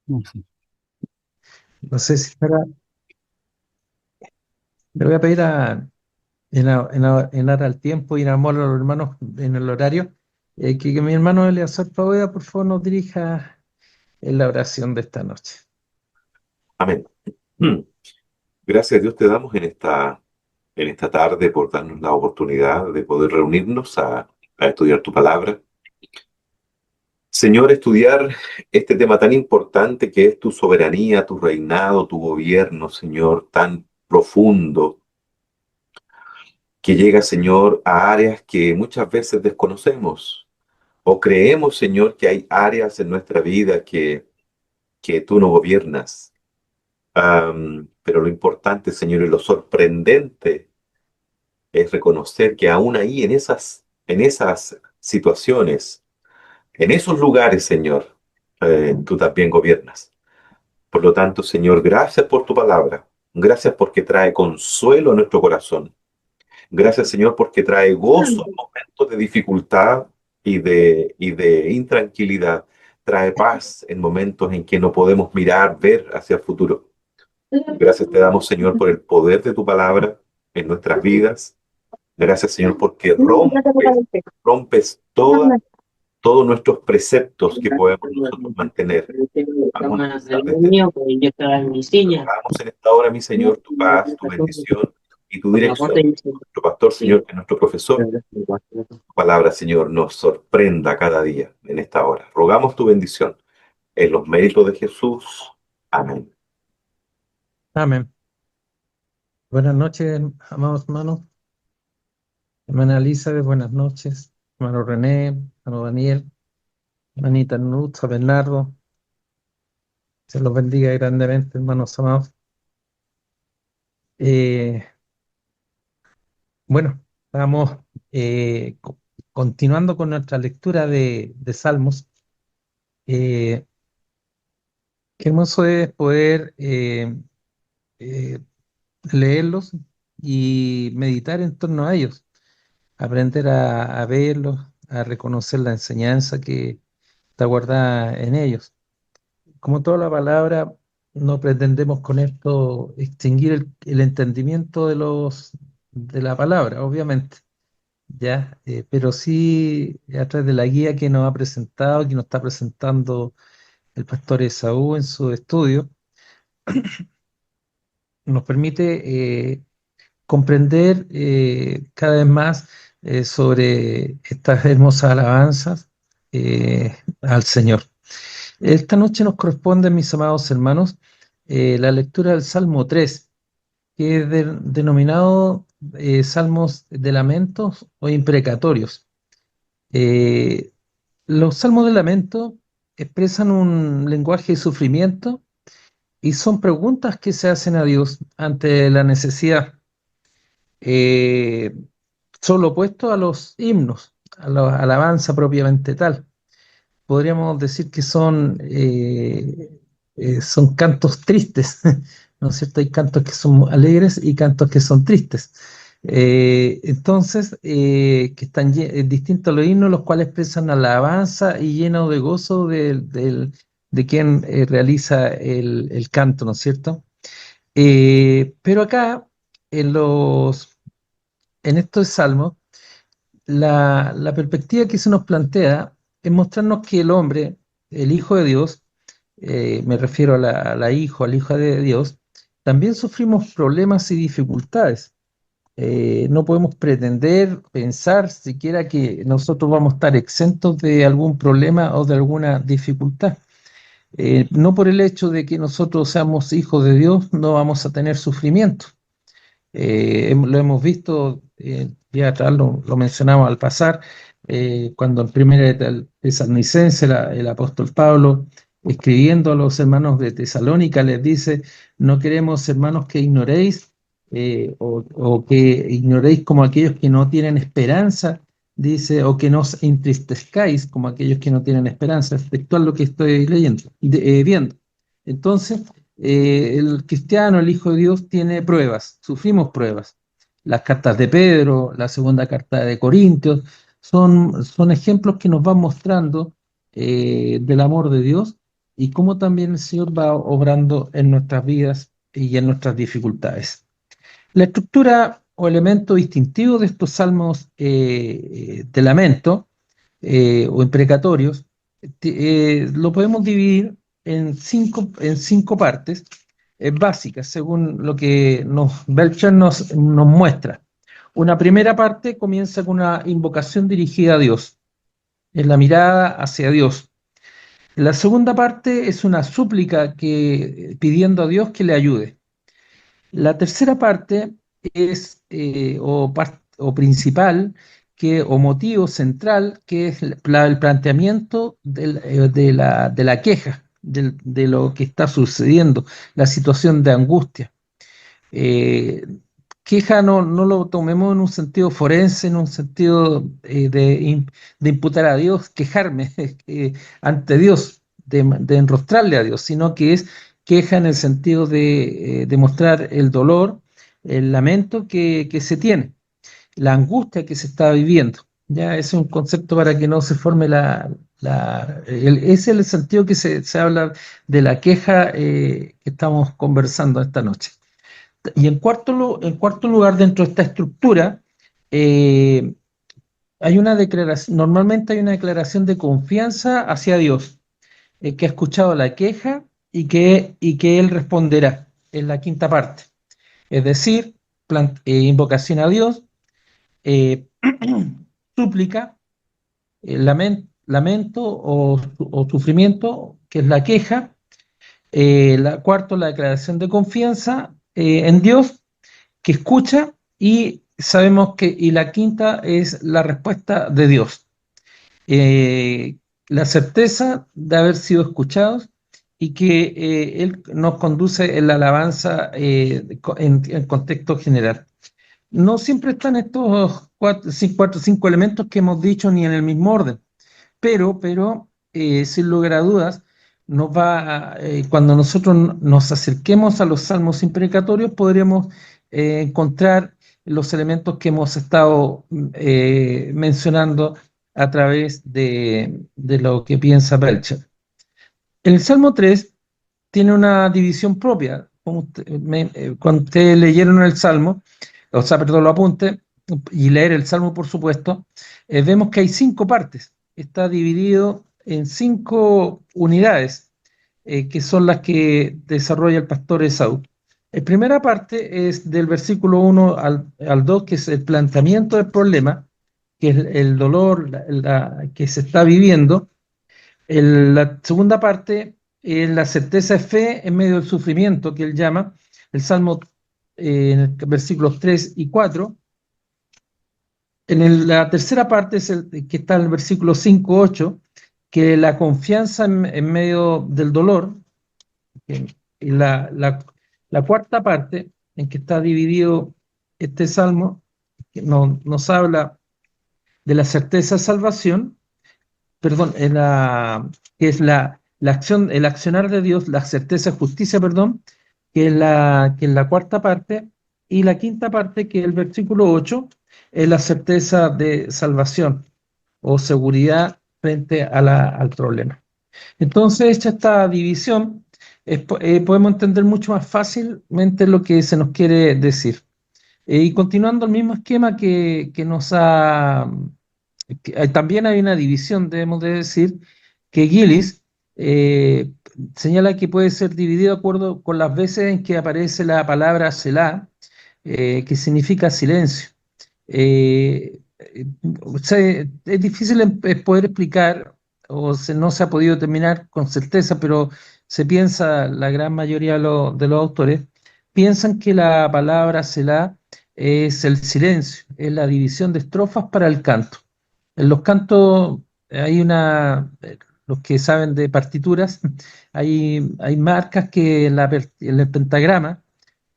No sé si estará. Le voy a pedir en aras al tiempo y en amor a los hermanos en el horario, que mi hermano Eleazar Paveda, por favor, nos dirija en la oración de esta noche. Amén. Mm. Gracias a Dios te damos en esta tarde por darnos la oportunidad de poder reunirnos a estudiar tu palabra. Señor, estudiar este tema tan importante que es tu soberanía, tu reinado, tu gobierno, Señor, tan profundo, que llega, Señor, a áreas que muchas veces desconocemos o creemos, Señor, que hay áreas en nuestra vida que tú no gobiernas. Pero lo importante, Señor, y lo sorprendente es reconocer que aún ahí, en esas situaciones, en esos lugares, Señor, tú también gobiernas. Por lo tanto, Señor, gracias por tu palabra. Gracias porque trae consuelo a nuestro corazón. Gracias, Señor, porque trae gozo en momentos de dificultad y de intranquilidad. Trae paz en momentos en que no podemos mirar, ver hacia el futuro. Gracias te damos, Señor, por el poder de tu palabra en nuestras vidas. Gracias, Señor, porque rompes todos nuestros preceptos que podemos nosotros mantener, algunos quizás desde niños. Rogamos en esta hora, mi Señor, tu paz, tu bendición y tu dirección. Nuestro pastor, Señor, que es nuestro profesor, tu palabra, Señor, nos sorprenda cada día en esta hora. Rogamos tu bendición en los méritos de Jesús. Amén. Amén. Buenas noches, amados hermanos. Hermana Elizabeth, buenas noches. Hermano René, hermano Daniel, hermanita Nutza, Bernardo. Se los bendiga grandemente, hermanos amados. Eh, bueno, estamos continuando con nuestra lectura de Salmos. Eh, Qué hermoso es poder eh, leerlos y meditar en torno a ellos, aprender a verlos, a reconocer la enseñanza que está guardada en ellos. Como toda la palabra, no pretendemos con esto extinguir el entendimiento de la palabra, obviamente, ¿ya? Pero sí a través de la guía que nos ha presentado, que nos está presentando el pastor Esaú en su estudio, nos permite comprender cada vez más sobre estas hermosas alabanzas al Señor. Esta noche nos corresponde, mis amados hermanos, la lectura del Salmo 3, que es denominado Salmos de Lamentos o Imprecatorios. Eh, los Salmos de Lamento expresan un lenguaje de sufrimiento y son preguntas que se hacen a Dios ante la necesidad. Eh, Son lo opuesto a los himnos, a la alabanza propiamente tal. Podríamos decir que son cantos tristes, ¿no es cierto? Hay cantos que son alegres y cantos que son tristes. Entonces, que están distintos a los himnos, los cuales expresan alabanza y llenos de gozo de quien realiza el canto, ¿no es cierto? Pero acá, en en estos salmos, la perspectiva que se nos plantea es mostrarnos que el hombre, el Hijo de Dios, me refiero a la hijo, al Hijo de Dios, también sufrimos problemas y dificultades. No podemos pretender, pensar siquiera que nosotros vamos a estar exentos de algún problema o de alguna dificultad. No por el hecho de que nosotros seamos hijos de Dios, no vamos a tener sufrimiento. Lo hemos visto, ya atrás lo mencionamos al pasar, cuando en primera de Tesalonicense el apóstol Pablo, escribiendo a los hermanos de Tesalónica, les dice: no queremos, hermanos, que ignoréis o que ignoréis como aquellos que no tienen esperanza, dice, o que no os entristezcáis como aquellos que no tienen esperanza. Es textual lo que estoy viendo. Entonces, el cristiano, el Hijo de Dios, tiene pruebas, sufrimos pruebas. Las cartas de Pedro, la segunda carta de Corintios, son ejemplos que nos van mostrando del amor de Dios y cómo también el Señor va obrando en nuestras vidas y en nuestras dificultades. La estructura o elemento distintivo de estos salmos de lamento o imprecatorios lo podemos dividir en cinco partes básicas, según lo que Belcher nos muestra. Una primera parte comienza con una invocación dirigida a Dios, en la mirada hacia Dios. La segunda parte es una súplica pidiendo a Dios que le ayude. La tercera parte es, o principal, o motivo central, que es el planteamiento de la queja, de lo que está sucediendo, la situación de angustia. Eh, Queja no lo tomemos en un sentido forense, en un sentido de imputar a Dios, quejarme ante Dios, de enrostrarle a Dios, sino que es queja en el sentido de mostrar el dolor, el lamento que se tiene, la angustia que se está viviendo. Ya ese es un concepto para que no se forme ese es el sentido que se habla de la queja que estamos conversando esta noche. Y en cuarto lugar, dentro de esta estructura, eh, hay una declaración, normalmente hay una declaración de confianza hacia Dios, que ha escuchado la queja y que Él responderá en la quinta parte. Es decir, invocación a Dios, eh, súplica, lamento o sufrimiento, que es la queja. Cuarto, la declaración de confianza en Dios, que escucha, y sabemos y la quinta es la respuesta de Dios. La certeza de haber sido escuchados y que Él nos conduce en la alabanza en contexto general. No siempre están estos cinco elementos que hemos dicho ni en el mismo orden, pero sin lugar a dudas, cuando nosotros nos acerquemos a los salmos imprecatorios, podremos encontrar los elementos que hemos estado mencionando a través de lo que piensa Belcher. El Salmo 3 tiene una división propia. Cuando ustedes leyeron el Salmo, o sea, perdón, lo apunte, y leer el Salmo, por supuesto, vemos que hay cinco partes. Está dividido en cinco unidades, que son las que desarrolla el pastor Esaú. La primera parte es del versículo 1 al 2, que es el planteamiento del problema, que es el dolor que se está viviendo. La segunda parte es la certeza de fe en medio del sufrimiento, que él llama el Salmo, en el versículos 3 y 4. La tercera parte es que está en el versículo 5, 8, que la confianza en medio del dolor. Y la cuarta parte, en que está dividido este salmo, que nos habla de la certeza de salvación, perdón, que es la acción, el accionar de Dios, la certeza de justicia, perdón, que es la cuarta parte, y la quinta parte, que es el versículo 8, es la certeza de salvación o seguridad frente al problema. Entonces, hecha esta división, podemos entender mucho más fácilmente lo que se nos quiere decir. Y continuando el mismo esquema que nos ha... también hay una división, debemos de decir, que Gillis eh, señala que puede ser dividido de acuerdo con las veces en que aparece la palabra Selah, que significa silencio. Es difícil poder explicar, no se ha podido determinar con certeza, pero se piensa, la gran mayoría de los autores, piensan que la palabra Selah es el silencio, es la división de estrofas para el canto. En los cantos hay los que saben de partituras, hay marcas que en el pentagrama,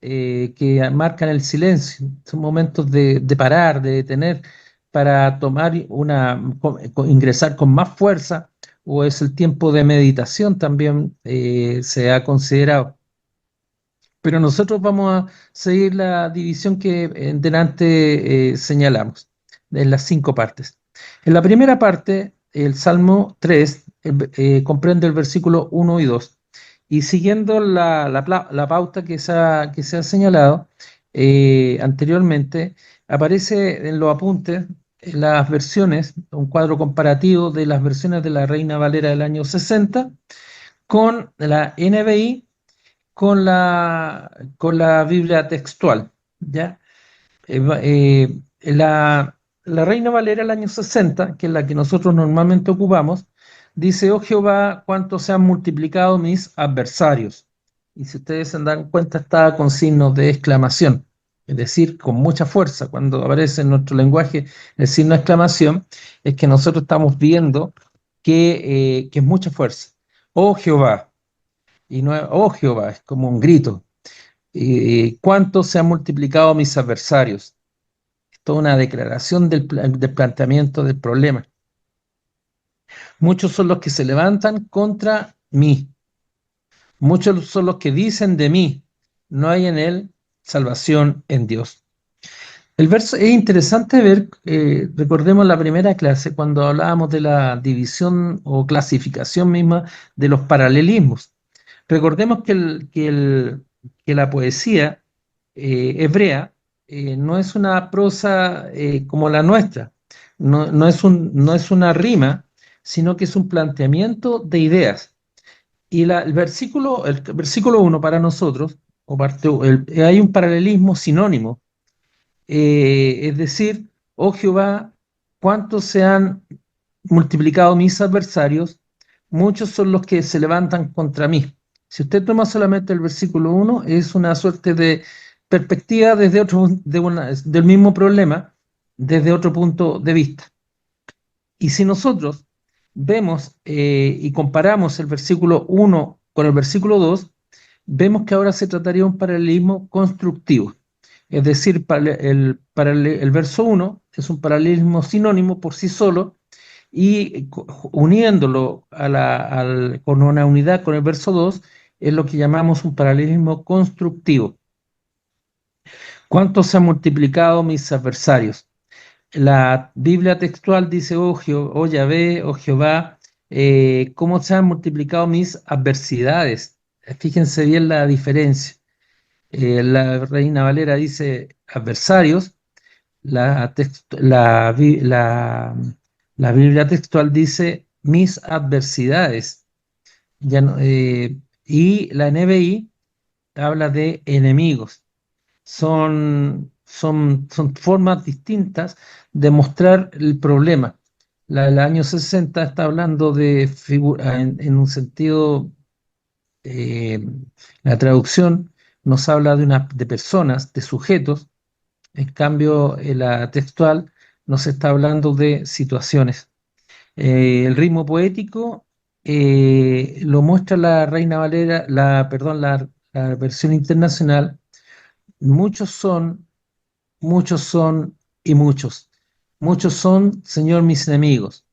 que marcan el silencio. Son momentos de parar, de detener, para tomar ingresar con más fuerza, o es el tiempo de meditación también se ha considerado. Pero nosotros vamos a seguir la división que en delante señalamos, en las cinco partes. En la primera parte, el Salmo 3 comprende el versículo 1 y 2. Y siguiendo la pauta que se ha señalado anteriormente, aparece en los apuntes las versiones, un cuadro comparativo de las versiones de la Reina Valera del año 60 con la NBI, con la Biblia textual, ¿ya? La Reina Valera del año 60, que es la que nosotros normalmente ocupamos, dice: oh Jehová, cuánto se han multiplicado mis adversarios. Y si ustedes se dan cuenta, está con signos de exclamación, es decir, con mucha fuerza. Cuando aparece en nuestro lenguaje el signo de exclamación, es que nosotros estamos viendo que es mucha fuerza. Oh Jehová, y no es oh Jehová, es como un grito. ¿Cuánto se han multiplicado mis adversarios? Toda una declaración del planteamiento del problema. Muchos son los que se levantan contra mí, muchos son los que dicen de mí, no hay en él salvación en Dios. El verso es interesante ver, recordemos la primera clase cuando hablábamos de la división o clasificación misma de los paralelismos. Recordemos que la poesía hebrea no es una prosa como la nuestra, no es una rima, sino que es un planteamiento de ideas. Y el versículo 1 para nosotros, hay un paralelismo sinónimo, es decir, oh Jehová, cuántos se han multiplicado mis adversarios, muchos son los que se levantan contra mí. Si usted toma solamente el versículo 1, es una suerte de perspectiva desde del mismo problema, desde otro punto de vista. Y si nosotros vemos y comparamos el versículo 1 con el versículo 2, vemos que ahora se trataría de un paralelismo constructivo. Es decir, el verso 1 es un paralelismo sinónimo por sí solo, y uniéndolo con una unidad con el verso 2 es lo que llamamos un paralelismo constructivo. ¿Cuántos se han multiplicado mis adversarios? La Biblia textual dice: oh Yahvé, oh Jehová, cómo se han multiplicado mis adversidades. Fíjense bien la diferencia. La Reina Valera dice adversarios, la Biblia textual dice mis adversidades. Ya no, y la NBI habla de enemigos. Son formas distintas de mostrar el problema. La del año 60 está hablando de figura en un sentido, eh, la traducción nos habla de personas, de sujetos. En cambio, la textual nos está hablando de situaciones. El ritmo poético lo muestra la Reina Valera, perdón, la versión internacional. Muchos son, muchos son y muchos. Muchos son, Señor, mis enemigos.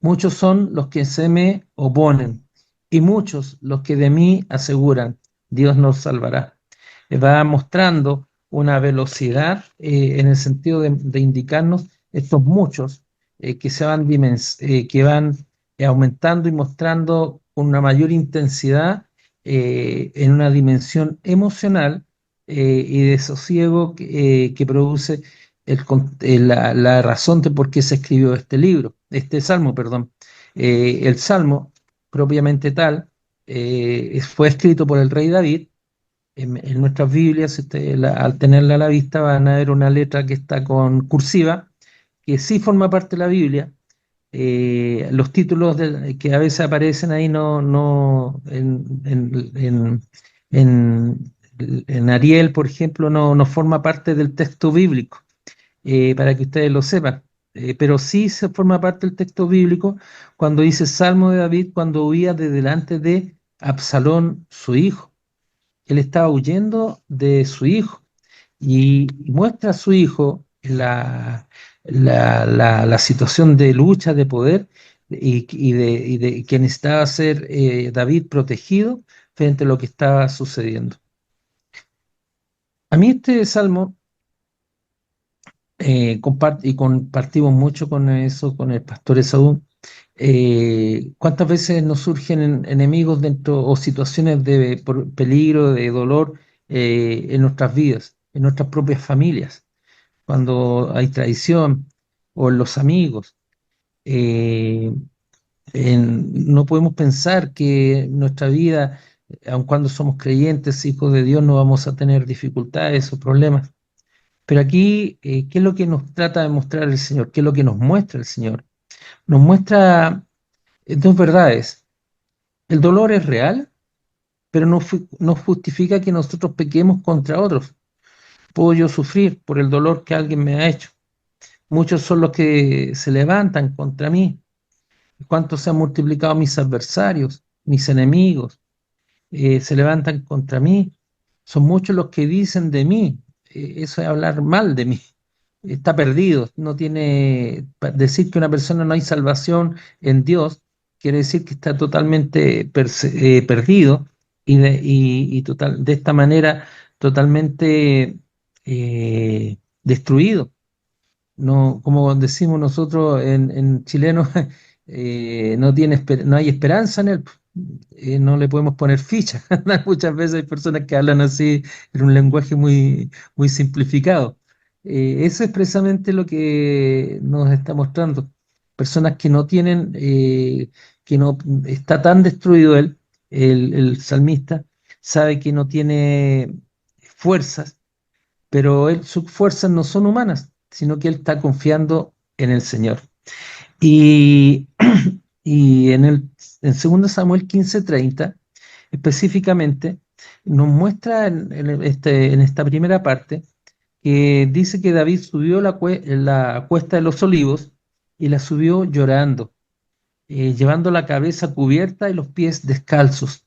Muchos son los que se me oponen. Y muchos los que de mí aseguran, Dios nos salvará. Va mostrando una velocidad en el sentido de indicarnos estos muchos que van aumentando y mostrando con una mayor intensidad en una dimensión emocional y de sosiego que produce la razón de por qué se escribió este salmo, perdón. El salmo, propiamente tal, fue escrito por el rey David. En nuestras Biblias, al tenerla a la vista, van a ver una letra que está con cursiva, que sí forma parte de la Biblia. Los títulos que a veces aparecen ahí en, en Ariel, por ejemplo, no forma parte del texto bíblico, para que ustedes lo sepan. Pero sí se forma parte del texto bíblico cuando dice Salmo de David, cuando huía de delante de Absalón, su hijo. Él estaba huyendo de su hijo y muestra a su hijo la situación de lucha de poder y de que necesitaba ser David protegido frente a lo que estaba sucediendo. A mí este salmo, y compartimos mucho con eso, con el pastor Esaú, ¿Cuántas veces nos surgen enemigos dentro o situaciones de peligro, de dolor en nuestras vidas, en nuestras propias familias, cuando hay traición o en los amigos? Eh, no podemos pensar que nuestra vida, aun cuando somos creyentes, hijos de Dios, no vamos a tener dificultades o problemas. Pero aquí, ¿qué es lo que nos trata de mostrar el Señor? ¿Qué es lo que nos muestra el Señor? Nos muestra dos verdades. El dolor es real, pero no justifica que nosotros pequemos contra otros. Puedo yo sufrir por el dolor que alguien me ha hecho. Muchos son los que se levantan contra mí. ¿Cuántos se han multiplicado mis adversarios, mis enemigos? Se levantan contra mí. Son muchos los que dicen de mí. Eso es hablar mal de mí. Está perdido. No tiene decir que una persona no hay salvación en Dios, quiere decir que está totalmente perdido y de esta manera totalmente destruido. No, como decimos nosotros en chileno, no hay esperanza en él. No le podemos poner ficha. Muchas veces hay personas que hablan así en un lenguaje muy simplificado. Eso es precisamente lo que nos está mostrando. Personas que no tienen, que no está tan destruido él, el salmista, sabe que no tiene fuerzas, pero sus fuerzas no son humanas, sino que él está confiando en el Señor. Y, y en 2 Samuel 15:30, específicamente, nos muestra en esta primera parte que dice que David subió la cuesta de los olivos y la subió llorando, llevando la cabeza cubierta y los pies descalzos.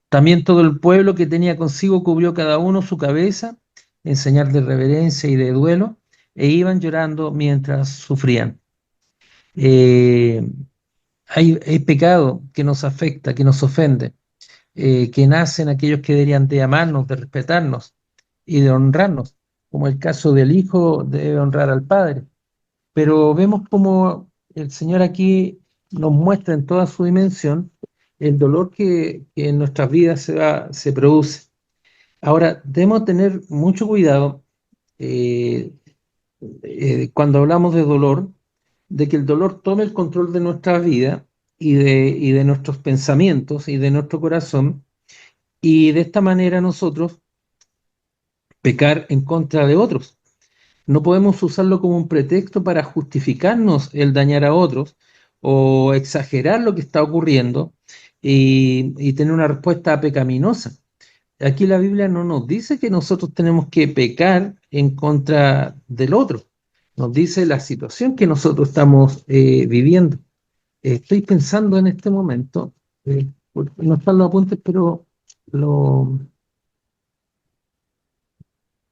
También todo el pueblo que tenía consigo cubrió cada uno su cabeza en señal de reverencia y de duelo, e iban llorando mientras sufrían. Eh, hay pecado que nos afecta, que nos ofende, que nacen aquellos que deberían de amarnos, de respetarnos y de honrarnos, como el caso del hijo debe honrar al padre. Pero vemos como el Señor aquí nos muestra en toda su dimensión el dolor que en nuestras vidas se produce. Ahora, debemos tener mucho cuidado eh, cuando hablamos de dolor, de que el dolor tome el control de nuestra vida y de nuestros pensamientos y de nuestro corazón, y de esta manera nosotros pecar en contra de otros. No podemos usarlo como un pretexto para justificarnos el dañar a otros o exagerar lo que está ocurriendo y tener una respuesta pecaminosa. Aquí la Biblia no nos dice que nosotros tenemos que pecar en contra del otro. Nos dice la situación que nosotros estamos viviendo. Estoy pensando en este momento, no están los apuntes, pero lo,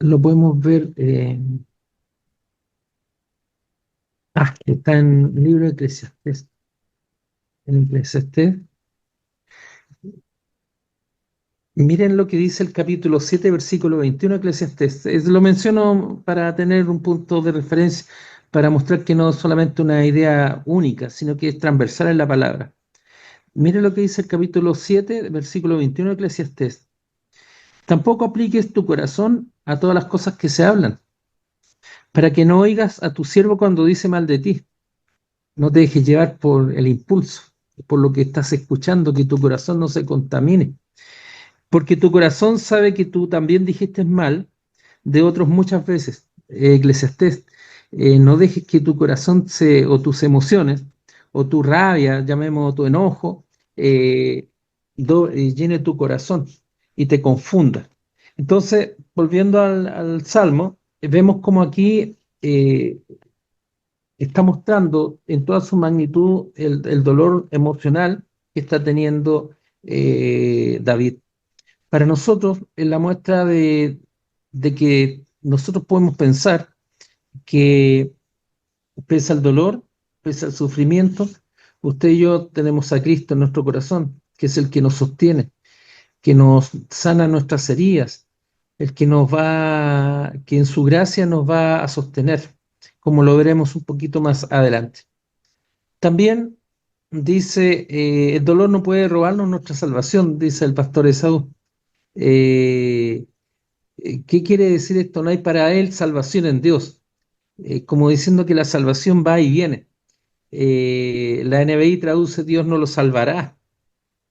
lo podemos ver. Está en el libro de Eclesiastés. En Eclesiastés. Miren lo que dice el capítulo 7, versículo 21 de Eclesiastés. Lo menciono para tener un punto de referencia, para mostrar que no es solamente una idea única, sino que es transversal en la palabra. Miren lo que dice el capítulo 7, versículo 21 de Eclesiastés. Tampoco apliques tu corazón a todas las cosas que se hablan, para que no oigas a tu siervo cuando dice mal de ti. No te dejes llevar por el impulso, por lo que estás escuchando, que tu corazón no se contamine. Porque tu corazón sabe que tú también dijiste mal de otros muchas veces. Eclesiastés, no dejes que tu corazón o tus emociones, o tu rabia, llamemos tu enojo, eh, llene tu corazón y te confunda. Entonces, volviendo al Salmo, vemos como aquí está mostrando en toda su magnitud el dolor emocional que está teniendo David. Para nosotros es la muestra de que nosotros podemos pensar que pese al dolor, pese al sufrimiento, usted y yo tenemos a Cristo en nuestro corazón, que es el que nos sostiene, que nos sana nuestras heridas, el que que en su gracia nos va a sostener, como lo veremos un poquito más adelante. También dice, el dolor no puede robarnos nuestra salvación, dice el pastor Esaú. Eh, ¿Qué quiere decir esto? No hay para él salvación en Dios. Como diciendo que la salvación va y viene. La NBI traduce Dios no lo salvará.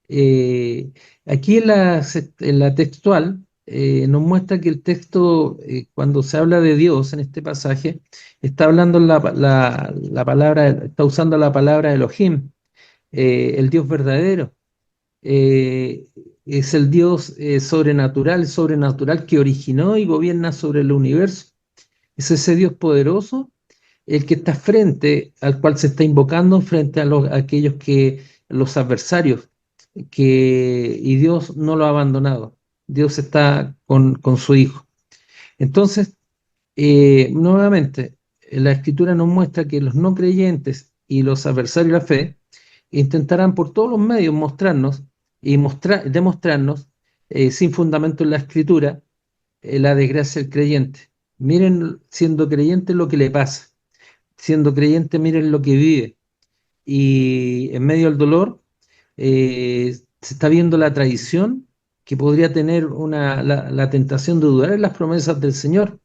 Eh, Aquí en la textual nos muestra que el texto, cuando se habla de Dios en este pasaje, está hablando la palabra, está usando la palabra Elohim, el Dios verdadero. Eh, es el Dios sobrenatural que originó y gobierna sobre el universo. Es ese Dios poderoso el que está frente, al cual se está invocando frente a aquellos los adversarios, y Dios no lo ha abandonado. Dios está con su Hijo. Entonces, nuevamente, la Escritura nos muestra que los no creyentes y los adversarios de la fe intentarán por todos los medios mostrarnos demostrarnos, sin fundamento en la Escritura, la desgracia del creyente. Miren, siendo creyente, lo que le pasa. Siendo creyente, miren lo que vive. Y en medio del dolor, se está viendo la traición que podría tener la tentación de dudar en las promesas del Señor.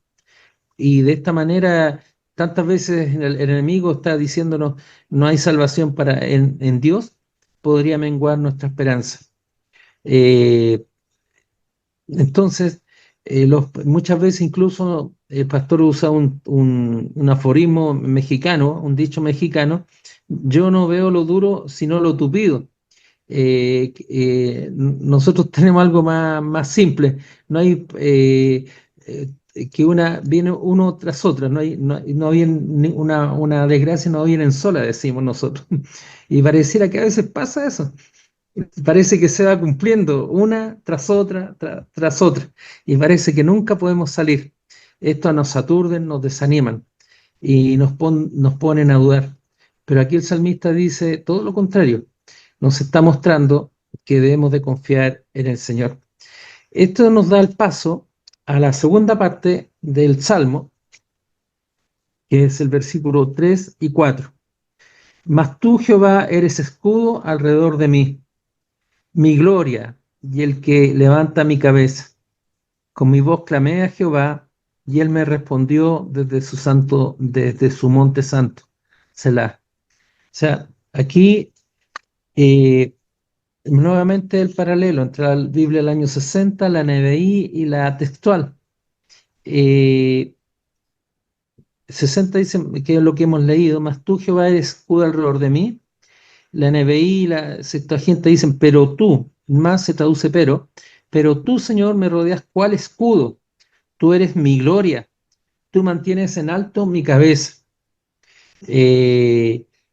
Y de esta manera, tantas veces el enemigo está diciéndonos no hay salvación en Dios, podría menguar nuestra esperanza. Eh, entonces, muchas veces incluso el pastor usa un aforismo mexicano, un dicho mexicano: yo no veo lo duro, sino lo tupido. Nosotros tenemos algo más simple. No hay viene uno tras otro, no viene una desgracia, no viene en sola, decimos nosotros. Y pareciera que a veces pasa eso. Parece que se va cumpliendo una tras otra, tras otra, y parece que nunca podemos salir. Esto nos aturden, nos desaniman y nos ponen a dudar. Pero aquí el salmista dice todo lo contrario, nos está mostrando que debemos de confiar en el Señor. Esto nos da el paso a la segunda parte del Salmo, que es el versículo 3 y 4. Mas tú, Jehová, eres escudo alrededor de mí, mi gloria y el que levanta mi cabeza. Con mi voz clamé a Jehová, y él me respondió desde su monte santo, Selah. O sea, aquí eh, nuevamente el paralelo entre la Biblia del año 60, la NBI y la textual. Eh, 60 dice que es lo que hemos leído: mas tú, Jehová, eres escudo alrededor de mí. La NBI y la Septuaginta dicen pero tú, más se traduce pero tú, Señor, me rodeas cual escudo, tú eres mi gloria, tú mantienes en alto mi cabeza.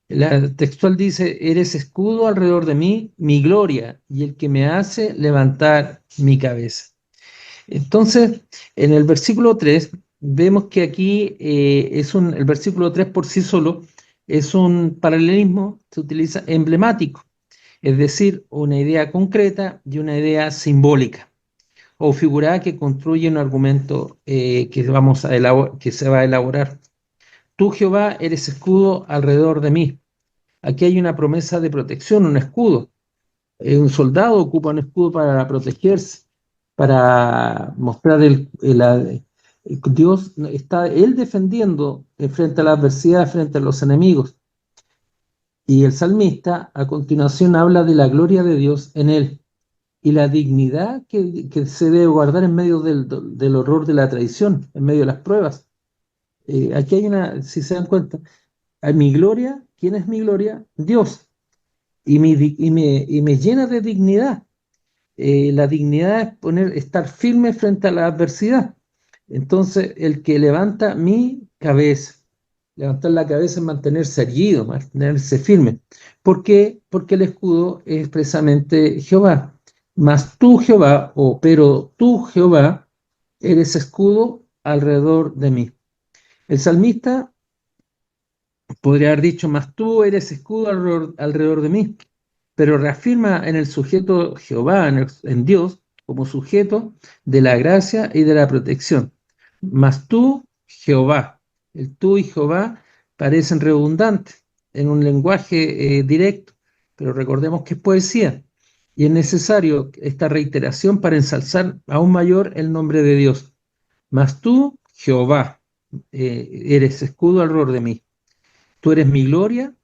La textual dice: eres escudo alrededor de mí, mi gloria, y el que me hace levantar mi cabeza. Entonces, en el versículo 3, vemos que aquí el versículo 3 por sí solo es un paralelismo, se utiliza emblemático, es decir, una idea concreta y una idea simbólica o figurada que construye un argumento que se va a elaborar. Tú, Jehová, eres escudo alrededor de mí. Aquí hay una promesa de protección, un escudo. Un soldado ocupa un escudo para protegerse, para mostrar Dios está él defendiendo frente a la adversidad, frente a los enemigos. Y el salmista a continuación habla de la gloria de Dios en él y la dignidad que se debe guardar en medio del horror de la traición, en medio de las pruebas. Aquí hay si se dan cuenta, a mi gloria, ¿quién es mi gloria? Dios. Y me llena de dignidad. La dignidad es estar firme frente a la adversidad. Entonces, el que levanta mi cabeza, levantar la cabeza es mantenerse erguido, mantenerse firme. ¿Por qué? Porque el escudo es precisamente Jehová. Mas tú, Jehová, pero tú, Jehová, eres escudo alrededor de mí. El salmista podría haber dicho: mas tú eres escudo alrededor de mí, pero reafirma en el sujeto Jehová, en Dios, como sujeto de la gracia y de la protección. Mas tú, Jehová. El tú y Jehová parecen redundantes. en un lenguaje directo, pero recordemos que es poesía y es necesario esta reiteración para ensalzar aún mayor el nombre de Dios. Mas tú, Jehová, eres escudo alrededor de mí. Tú eres mi gloria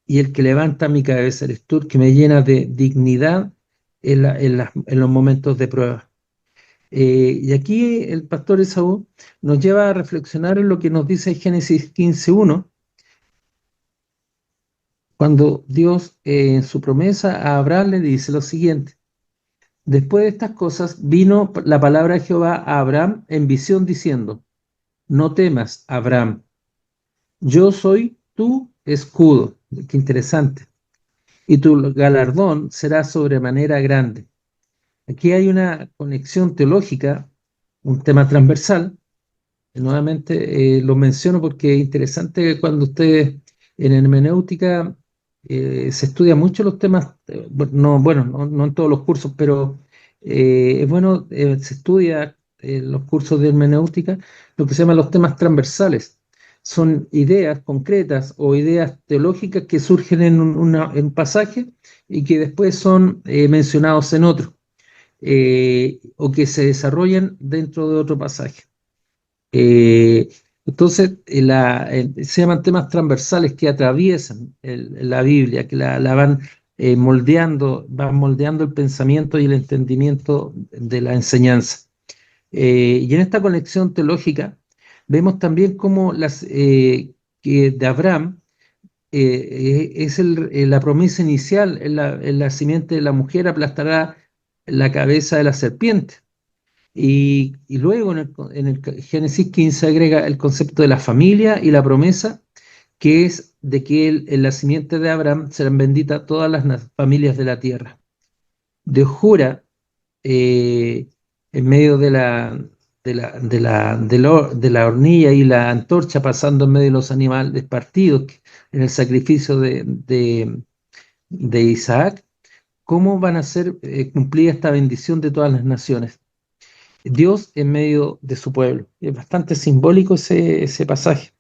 y el que levanta mi cabeza, eres tú, el que me llena de dignidad en los momentos de prueba. Y aquí el pastor Esaú nos lleva a reflexionar en lo que nos dice Génesis 15:1, cuando Dios en su promesa a Abraham le dice lo siguiente: después de estas cosas vino la palabra de Jehová a Abraham en visión diciendo, no temas, Abraham, yo soy tu escudo. Qué interesante. Y tu galardón será sobremanera grande. Aquí hay una conexión teológica, un tema transversal. Nuevamente lo menciono porque es interesante cuando ustedes en hermenéutica se estudian mucho los temas, no, bueno, no en todos los cursos, pero es bueno, se estudia en los cursos de hermenéutica lo que se llaman los temas transversales. Son ideas concretas o ideas teológicas que surgen en un pasaje y que después son mencionados en otro, o que se desarrollan dentro de otro pasaje. Eh, entonces, se llaman temas transversales que atraviesan la Biblia, que la van van moldeando el pensamiento y el entendimiento de la enseñanza. Y en esta conexión teológica vemos también cómo que de Abraham es la promesa inicial: en la simiente de la mujer aplastará la cabeza de la serpiente. Y luego en el Génesis 15 agrega el concepto de la familia y la promesa, que es de que en la simiente de Abraham serán benditas todas las familias de la tierra. Dios jura en medio de la hornilla y la antorcha pasando en medio de los animales partidos en el sacrificio de Isaac, cómo van a ser cumplida esta bendición de todas las naciones. Dios en medio de su pueblo. Es bastante simbólico ese pasaje,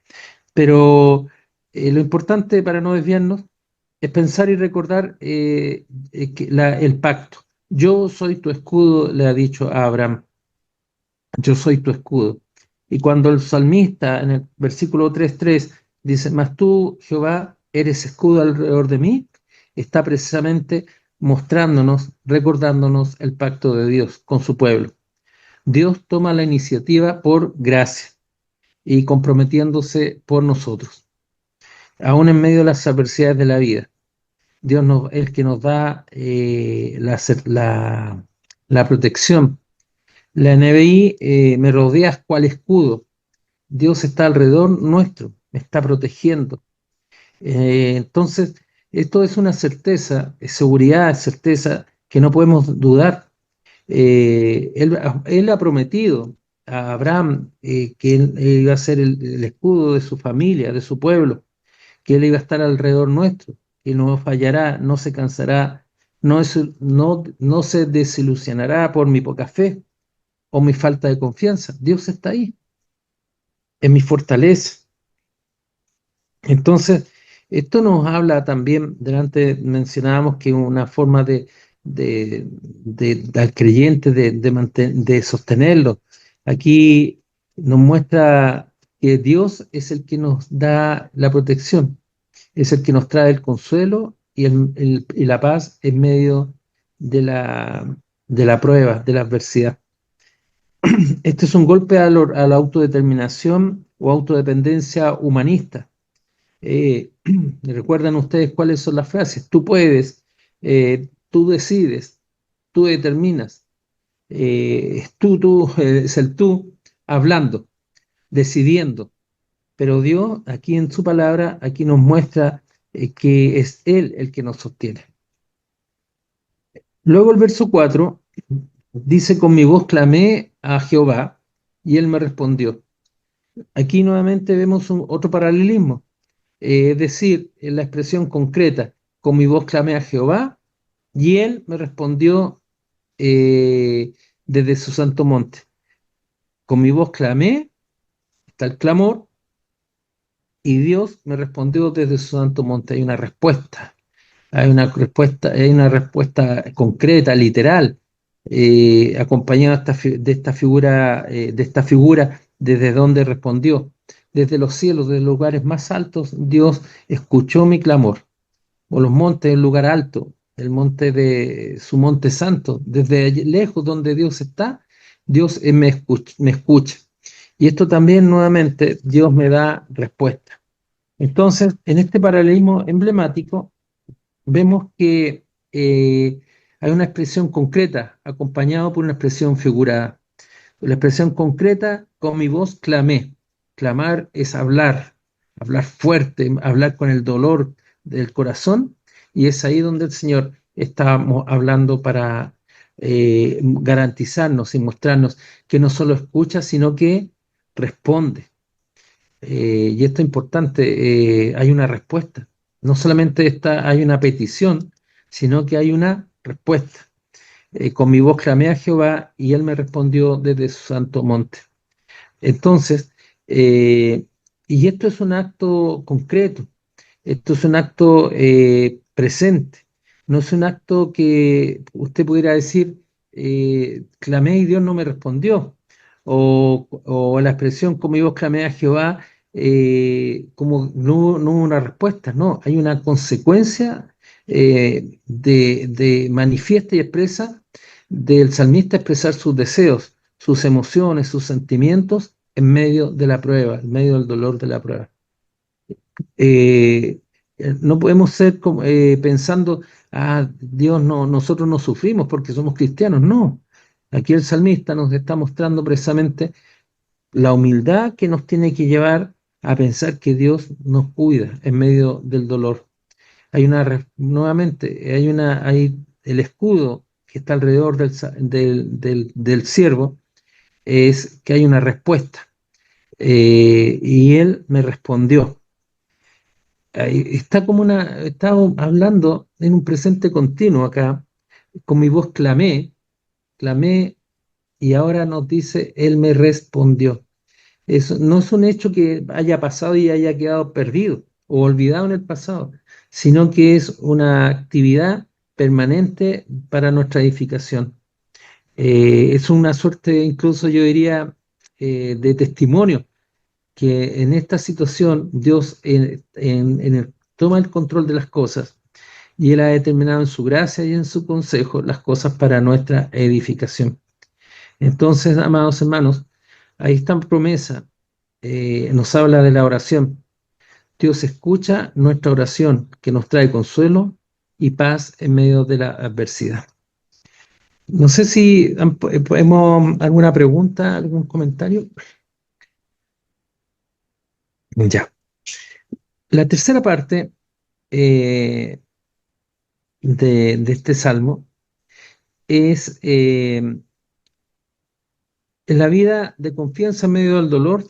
pero lo importante, para no desviarnos, es pensar y recordar el pacto. Yo soy tu escudo, le ha dicho a Abraham, yo soy tu escudo. Y cuando el salmista en el versículo 3:3 dice, mas tú, Jehová, eres escudo alrededor de mí, está precisamente mostrándonos, recordándonos el pacto de Dios con su pueblo. Dios toma la iniciativa por gracia y comprometiéndose por nosotros, aún en medio de las adversidades de la vida. Dios es el que nos da la protección. La NBI, me rodeas cual escudo. Dios está alrededor nuestro, me está protegiendo. Entonces, esto es una certeza, es seguridad, es certeza que no podemos dudar. Él ha prometido a Abraham que él iba a ser el escudo de su familia, de su pueblo, que él iba a estar alrededor nuestro, que no fallará, no se cansará, no se desilusionará por mi poca fe o mi falta de confianza. Dios está ahí, es mi fortaleza. Entonces, esto nos habla también, delante mencionábamos que una forma al creyente de sostenerlo. Aquí nos muestra que Dios es el que nos da la protección, es el que nos trae el consuelo y la paz en medio de la prueba, de la adversidad. Este es un golpe a la autodeterminación o autodependencia humanista. ¿Recuerdan ustedes cuáles son las frases? Tú puedes, tú decides, tú determinas. Es el tú hablando, decidiendo. Pero Dios, aquí en su palabra, aquí nos muestra que es Él el que nos sostiene. Luego el verso 4 dice, con mi voz clamé a Jehová y Él me respondió. Aquí nuevamente vemos otro paralelismo. Es decir, en la expresión concreta, con mi voz clamé a Jehová y él me respondió desde su santo monte. Con mi voz clamé, está el clamor, y Dios me respondió desde su santo monte. Hay una respuesta concreta, literal, acompañada de esta figura desde donde respondió. Desde los cielos, desde los lugares más altos, Dios escuchó mi clamor. O los montes, el lugar alto, el monte de su monte santo, desde lejos donde Dios está, Dios me escucha. Y esto también nuevamente Dios me da respuesta. Entonces, en este paralelismo emblemático, vemos que hay una expresión concreta acompañado por una expresión figurada. La expresión concreta, con mi voz clamé. Clamar es hablar, hablar fuerte, hablar con el dolor del corazón, y es ahí donde el Señor está hablando para garantizarnos y mostrarnos que no solo escucha, sino que responde. Y esto es importante, hay una respuesta. No solamente hay una petición, sino que hay una respuesta. Con mi voz clamé a Jehová y él me respondió desde su santo monte. Entonces, eh, y esto es un acto concreto, esto es un acto presente, no es un acto que usted pudiera decir, clamé y Dios no me respondió, o la expresión como yo clamé a Jehová, como no hubo una respuesta, no, hay una consecuencia de manifiesta y expresa del salmista expresar sus deseos, sus emociones, sus sentimientos en medio de la prueba, en medio del dolor de la prueba. Eh, no podemos ser pensando, Dios no, nosotros no sufrimos porque somos cristianos. No, aquí el salmista nos está mostrando precisamente la humildad que nos tiene que llevar a pensar que Dios nos cuida en medio del dolor. Nuevamente, hay el escudo que está alrededor del siervo, es que hay una respuesta. Y él me respondió. Está hablando en un presente continuo acá, con mi voz clamé, y ahora nos dice, él me respondió. Eso no es un hecho que haya pasado y haya quedado perdido o olvidado en el pasado, sino que es una actividad permanente para nuestra edificación. Es una suerte, incluso yo diría, de testimonio que en esta situación Dios toma el control de las cosas y Él ha determinado en su gracia y en su consejo las cosas para nuestra edificación. Entonces, amados hermanos, ahí está promesa, nos habla de la oración. Dios escucha nuestra oración que nos trae consuelo y paz en medio de la adversidad. No sé si podemos alguna pregunta, algún comentario. Ya. La tercera parte eh, de este salmo es en la vida de confianza en medio del dolor.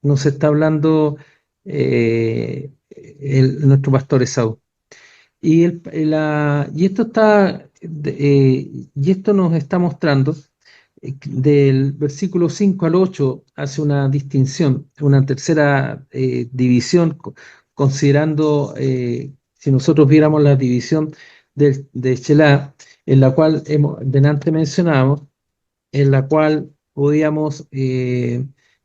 Nos está hablando nuestro pastor Esaú. Y esto nos está mostrando del versículo 5 al 8 hace una distinción, una tercera división, considerando, si nosotros viéramos la división de Shelah, en la cual delante mencionábamos, en la cual podíamos,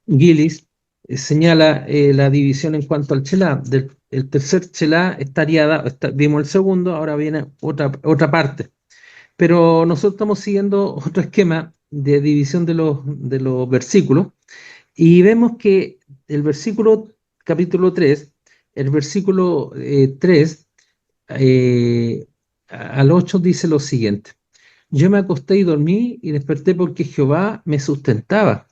Gillis señala la división en cuanto al Shelah. El tercer Shelah estaría dado, vimos el segundo, ahora viene otra parte. Pero nosotros estamos siguiendo otro esquema de división de los versículos y vemos que el versículo capítulo 3, el versículo 3 al 8 dice lo siguiente: yo me acosté y dormí y desperté porque Jehová me sustentaba.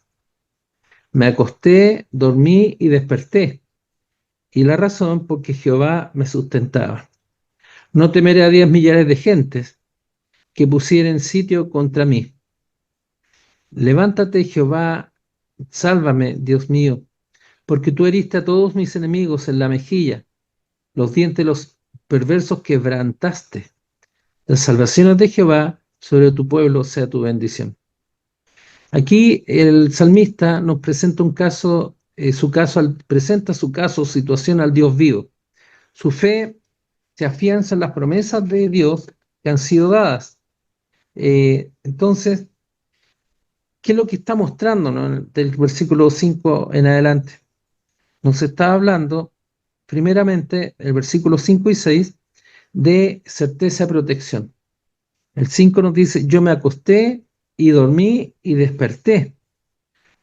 Me acosté, dormí y desperté. Y la razón porque Jehová me sustentaba. No temeré a 10 millares de gentes que pusieren sitio contra mí. Levántate, Jehová, sálvame, Dios mío, porque tú heriste a todos mis enemigos en la mejilla, los dientes de los perversos quebrantaste. La salvación es de Jehová, sobre tu pueblo sea tu bendición. Aquí el salmista nos presenta un caso presenta su caso, situación al Dios vivo. Su fe se afianza en las promesas de Dios que han sido dadas. Entonces, ¿qué es lo que está mostrando, no? Del versículo 5 en adelante? Nos está hablando, primeramente, el versículo 5 y 6, de certeza y protección. El 5 nos dice, yo me acosté y dormí y desperté,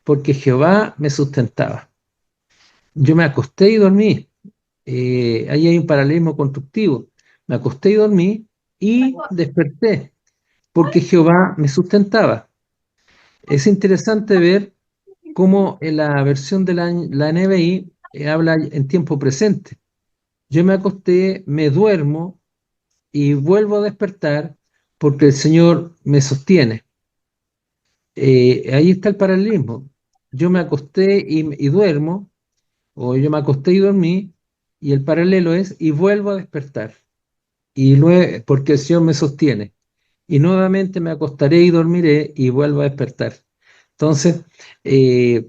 porque Jehová me sustentaba. Yo me acosté y dormí. Ahí hay un paralelismo constructivo. Me acosté y dormí y desperté, porque Jehová me sustentaba. Es interesante ver cómo en la versión de la NBI habla en tiempo presente. Yo me acosté, me duermo y vuelvo a despertar porque el Señor me sostiene. Ahí está el paralelismo. Yo me acosté y duermo, o yo me acosté y dormí, y el paralelo es y vuelvo a despertar, y luego, porque el Señor me sostiene. Y nuevamente me acostaré y dormiré y vuelvo a despertar. Entonces,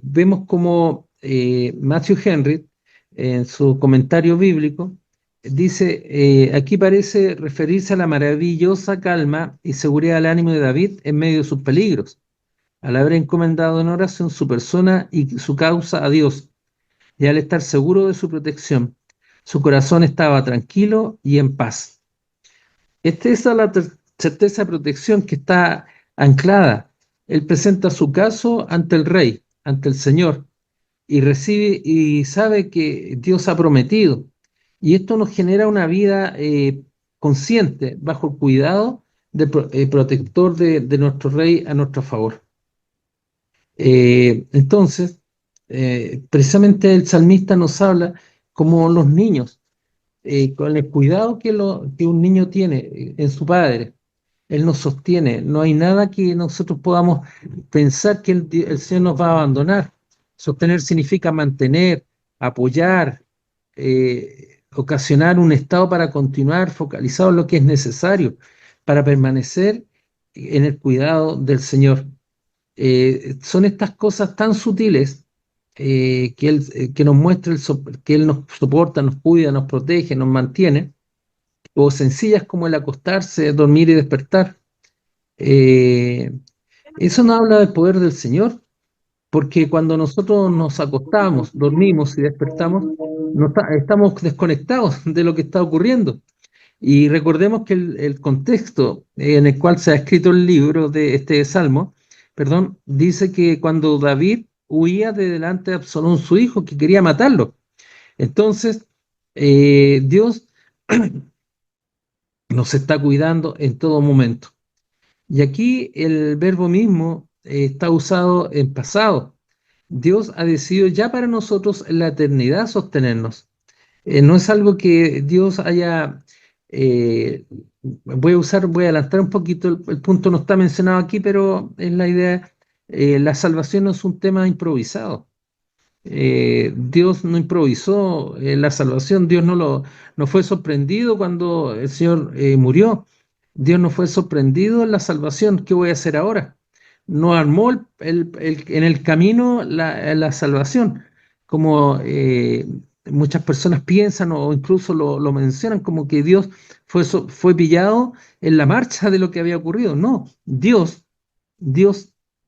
vemos como Matthew Henry, en su comentario bíblico, dice, aquí parece referirse a la maravillosa calma y seguridad del ánimo de David en medio de sus peligros, al haber encomendado en oración su persona y su causa a Dios, y al estar seguro de su protección, su corazón estaba tranquilo y en paz. Esta es la certeza de protección que está anclada. Él presenta su caso ante el rey, ante el Señor, y recibe y sabe que Dios ha prometido. Y esto nos genera una vida consciente, bajo el cuidado del protector de nuestro rey a nuestro favor. Entonces, precisamente el salmista nos habla como los niños, con el cuidado que un niño tiene en su padre. Él nos sostiene. No hay nada que nosotros podamos pensar que el Señor nos va a abandonar. Sostener significa mantener, apoyar, ocasionar un estado para continuar focalizado en lo que es necesario para permanecer en el cuidado del Señor. Son estas cosas tan sutiles que nos muestra que Él nos soporta, nos cuida, nos protege, nos mantiene, o sencillas como el acostarse, dormir y despertar. Eh, Eso nos habla del poder del Señor, porque cuando nosotros nos acostamos, dormimos y despertamos, estamos desconectados de lo que está ocurriendo. Y recordemos que el contexto en el cual se ha escrito el libro de este Salmo, perdón, dice que cuando David huía de delante de Absalón, su hijo, que quería matarlo. Entonces, Dios nos está cuidando en todo momento. Y aquí el verbo mismo está usado en pasado. Dios ha decidido ya para nosotros en la eternidad sostenernos. No es algo que Dios haya... eh, voy a adelantar un poquito, el punto no está mencionado aquí, pero es la idea. La salvación no es un tema improvisado. Dios no improvisó la salvación, Dios no fue sorprendido cuando el Señor murió. Dios no fue sorprendido en la salvación. ¿Qué voy a hacer ahora? No armó en el camino la salvación, como muchas personas piensan o incluso lo mencionan, como que Dios fue pillado en la marcha de lo que había ocurrido. No, Dios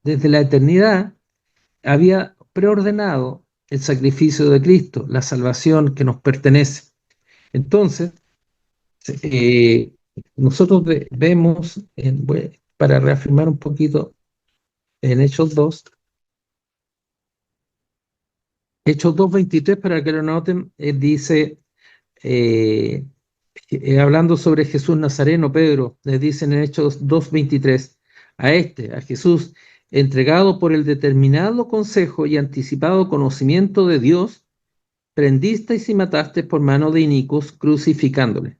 desde la eternidad había preordenado el sacrificio de Cristo, la salvación que nos pertenece. Entonces, eh, nosotros vemos, para reafirmar un poquito, en Hechos 2:23, para que lo noten, dice, eh, hablando sobre Jesús Nazareno, Pedro, le dicen en Hechos 2:23, a Jesús, entregado por el determinado consejo y anticipado conocimiento de Dios, prendisteis y matasteis por mano de inicuos, crucificándole.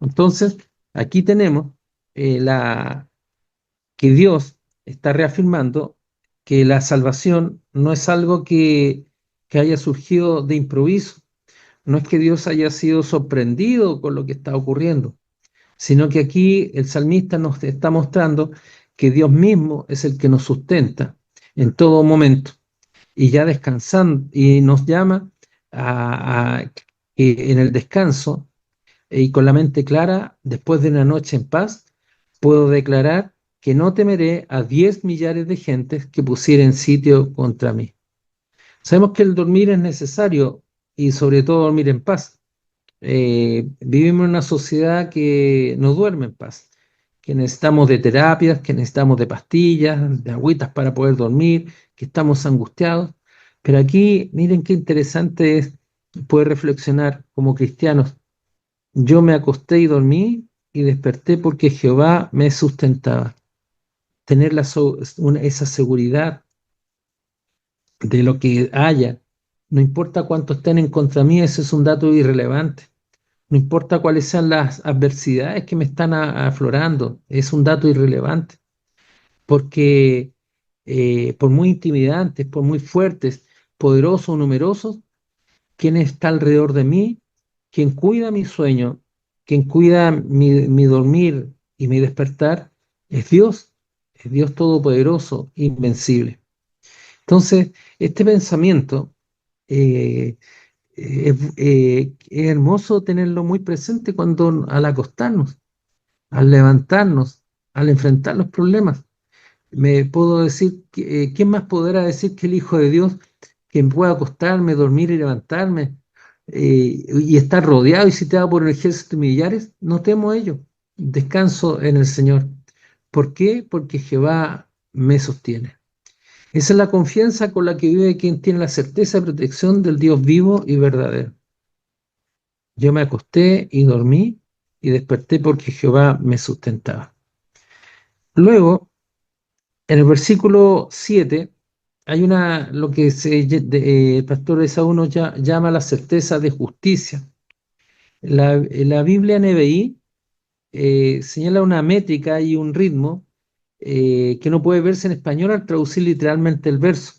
Entonces, aquí tenemos que Dios está reafirmando que la salvación no es algo que haya surgido de improviso, no es que Dios haya sido sorprendido con lo que está ocurriendo, sino que aquí el salmista nos está mostrando que Dios mismo es el que nos sustenta en todo momento. y ya descansando, y nos llama que en el descanso y con la mente clara, después de una noche en paz, puedo declarar que no temeré a 10 millares de gentes que pusieren sitio contra mí. Sabemos que el dormir es necesario y sobre todo dormir en paz. Vivimos en una sociedad que no duerme en paz, que necesitamos de terapias, que necesitamos de pastillas, de agüitas para poder dormir, que estamos angustiados. Pero aquí, miren qué interesante es poder reflexionar como cristianos. Yo me acosté y dormí y desperté porque Jehová me sustentaba. Tener esa seguridad de lo que haya, no importa cuánto estén en contra mí, ese es un dato irrelevante. No importa cuáles sean las adversidades que me están aflorando, es un dato irrelevante, porque por muy intimidantes, por muy fuertes, poderosos o numerosos, quien está alrededor de mí, quien cuida mi sueño, quien cuida mi dormir y mi despertar, es Dios todopoderoso, invencible. Entonces, este pensamiento es hermoso tenerlo muy presente cuando al acostarnos, al levantarnos, al enfrentar los problemas. Me puedo decir, ¿quién más podrá decir que el Hijo de Dios, que pueda acostarme, dormir y levantarme y estar rodeado y sitiado por un ejército de millares? No temo ello. Descanso en el Señor. ¿Por qué? Porque Jehová me sostiene. Esa es la confianza con la que vive quien tiene la certeza de protección del Dios vivo y verdadero. Yo me acosté y dormí y desperté porque Jehová me sustentaba. Luego, en el versículo 7, hay lo que el pastor Esaú nos llama la certeza de justicia. La Biblia NBI señala una métrica y un ritmo que no puede verse en español al traducir literalmente el verso.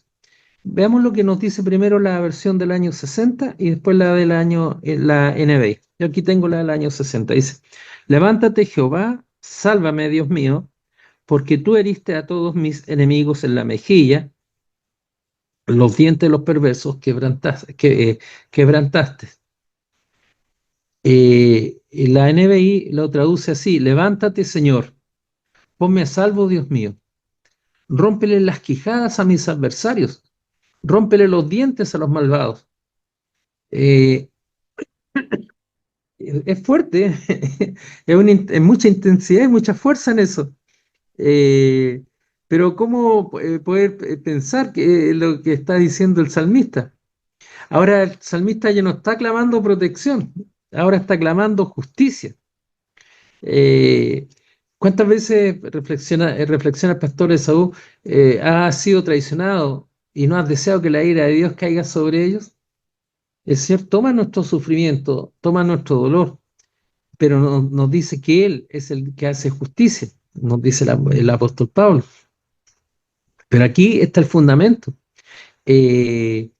Veamos lo que nos dice primero la versión del año 60 y después la NBI. Yo aquí tengo la del año 60. Dice, levántate Jehová, sálvame Dios mío, porque tú heriste a todos mis enemigos en la mejilla, los dientes de los perversos quebrantaste. Y la NBI lo traduce así, levántate Señor, ponme a salvo Dios mío, rómpele las quijadas a mis adversarios, rómpele los dientes a los malvados. Eh, es fuerte, es mucha intensidad y mucha fuerza en eso. Eh, pero ¿cómo poder pensar que lo que está diciendo el salmista? Ahora el salmista ya no está clamando protección, ahora está clamando justicia. Eh, ¿Cuántas veces reflexiona el pastor Esaú, has sido traicionado y no has deseado que la ira de Dios caiga sobre ellos? El Señor toma nuestro sufrimiento, toma nuestro dolor, pero nos dice que Él es el que hace justicia, nos dice el apóstol Pablo. Pero aquí está el fundamento. Eh,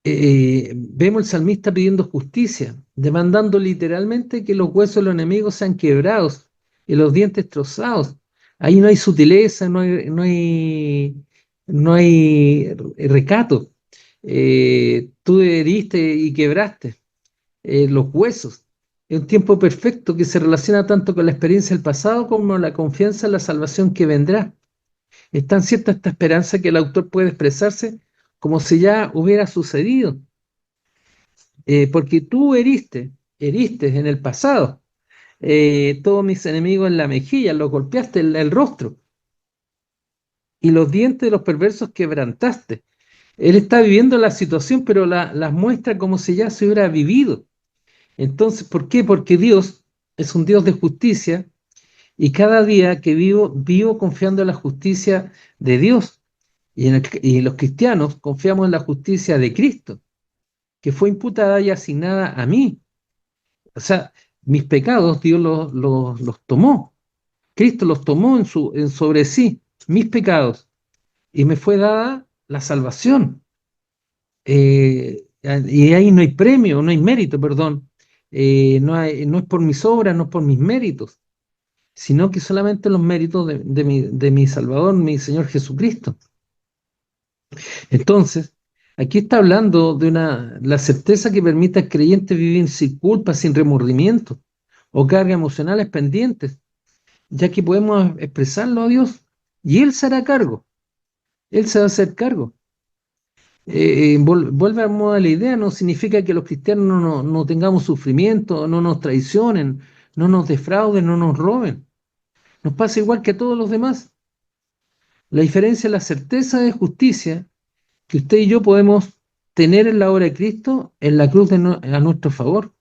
Vemos el salmista pidiendo justicia, demandando literalmente que los huesos de los enemigos sean quebrados y los dientes trozados. Ahí no hay sutileza, no hay recato. Tú heriste y quebraste los huesos. Es un tiempo perfecto que se relaciona tanto con la experiencia del pasado como la confianza en la salvación que vendrá. Es tan cierta esta esperanza que el autor puede expresarse como si ya hubiera sucedido, porque tú heriste en el pasado todos mis enemigos en la mejilla, los golpeaste en el rostro y los dientes de los perversos quebrantaste. Él está viviendo la situación, pero las muestra como si ya se hubiera vivido. Entonces, ¿por qué? Porque Dios es un Dios de justicia y cada día que vivo confiando en la justicia de Dios. Y los cristianos confiamos en la justicia de Cristo, que fue imputada y asignada a mí. O sea, mis pecados Dios los tomó. Cristo los tomó sobre sí, mis pecados, y me fue dada la salvación. Y ahí no hay premio, no hay mérito, perdón. No es por mis obras, no es por mis méritos, sino que solamente los méritos de mi Salvador, mi Señor Jesucristo. Entonces, aquí está hablando de la certeza que permite al creyente vivir sin culpa, sin remordimiento o cargas emocionales pendientes, ya que podemos expresarlo a Dios y Él se hará cargo, Él se va a hacer cargo. Volvemos a la idea, no significa que los cristianos no tengamos sufrimiento, no nos traicionen, no nos defrauden, no nos roben. Nos pasa igual que a todos los demás. La diferencia es la certeza de justicia que usted y yo podemos tener en la obra de Cristo en la cruz a nuestro favor.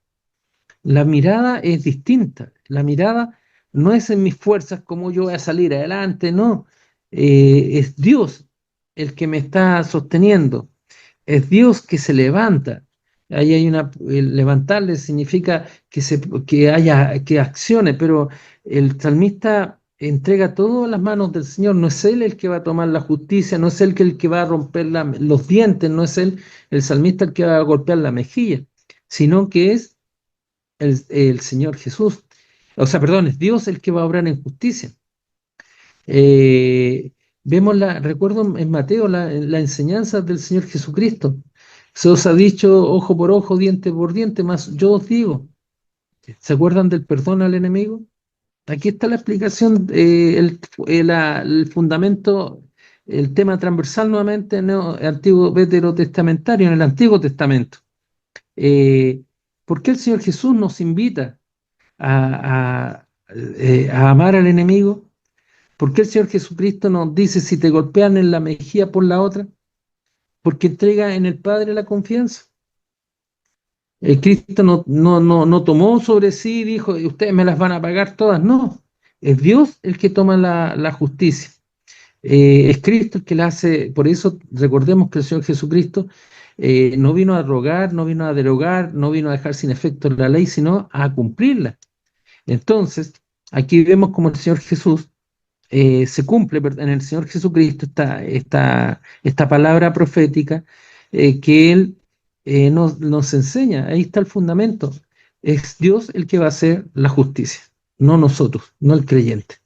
La mirada es distinta. La mirada no es en mis fuerzas como yo voy a salir adelante, no. Es Dios el que me está sosteniendo. Es Dios que se levanta. Ahí hay el levantarle significa que haya, que accione, pero el salmista entrega todo a las manos del Señor. No es Él el que va a tomar la justicia, no es Él el que va a romper los dientes, no es Él el salmista el que va a golpear la mejilla, sino que es el Señor Jesús. O sea, perdón, es Dios el que va a obrar en justicia. Eh, recuerdo en Mateo la enseñanza del Señor Jesucristo. Se os ha dicho ojo por ojo, diente por diente, más yo os digo. ¿Se acuerdan del perdón al enemigo? Aquí está la explicación, el fundamento, el tema transversal nuevamente en el antiguo veterotestamentario, en el Antiguo Testamento. Eh, ¿Por qué el Señor Jesús nos invita a amar al enemigo? ¿Por qué el Señor Jesucristo nos dice si te golpean en la mejilla por la otra? Porque entrega en el Padre la confianza. El Cristo no tomó sobre sí y dijo, ustedes me las van a pagar todas. No, es Dios el que toma la justicia. Es Cristo el que la hace. Por eso recordemos que el Señor Jesucristo no vino a rogar, no vino a derogar, no vino a dejar sin efecto la ley, sino a cumplirla. Entonces, aquí vemos como el Señor Jesús se cumple en el Señor Jesucristo esta palabra profética que Él nos enseña. Ahí está el fundamento. Es Dios el que va a hacer la justicia, no nosotros, no el creyente.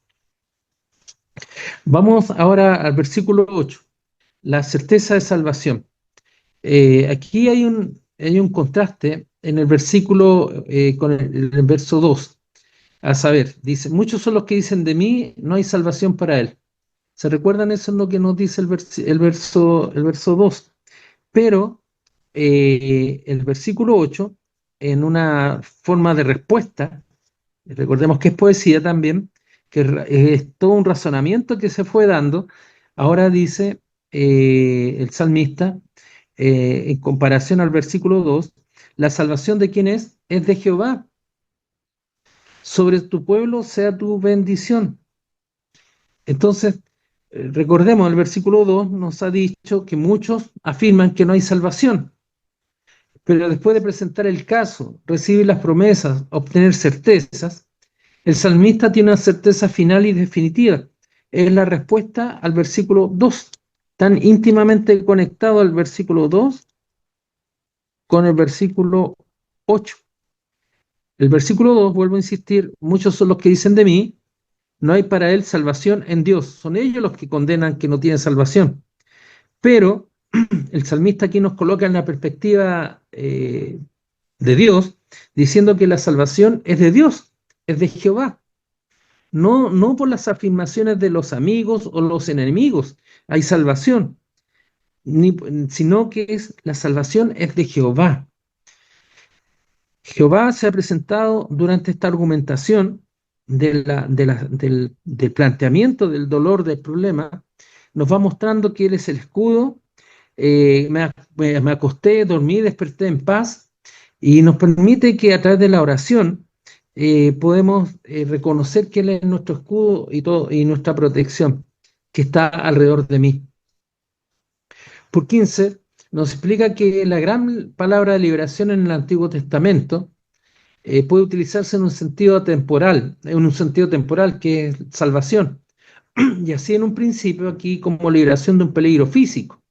Vamos ahora al versículo 8, la certeza de salvación. Aquí hay un contraste en el versículo con el verso 2. A saber, dice, muchos son los que dicen de mí, no hay salvación para él. ¿Se recuerdan? Eso es lo que nos dice el verso 2. Pero el versículo 8, en una forma de respuesta, recordemos que es poesía también, que es todo un razonamiento que se fue dando, ahora dice el salmista, en comparación al versículo 2, la salvación de quién es de Jehová. Sobre tu pueblo sea tu bendición. Entonces, recordemos, el versículo 2 nos ha dicho que muchos afirman que no hay salvación, pero después de presentar el caso, recibir las promesas, obtener certezas, el salmista tiene una certeza final y definitiva. Es la respuesta al versículo 2, tan íntimamente conectado al versículo 2 con el versículo 8. El versículo 2, vuelvo a insistir, muchos son los que dicen de mí, no hay para él salvación en Dios. Son ellos los que condenan que no tienen salvación. Pero el salmista aquí nos coloca en la perspectiva de Dios, diciendo que la salvación es de Dios, es de Jehová. No por las afirmaciones de los amigos o los enemigos hay salvación, sino que la salvación es de Jehová. Jehová se ha presentado durante esta argumentación del planteamiento del dolor, del problema, nos va mostrando que Él es el escudo. Me acosté, dormí, desperté en paz y nos permite que a través de la oración podemos reconocer que Él es nuestro escudo y nuestra protección que está alrededor de mí. Por 15 nos explica que la gran palabra de liberación en el Antiguo Testamento puede utilizarse en un sentido temporal que es salvación, y así en un principio aquí como liberación de un peligro físico,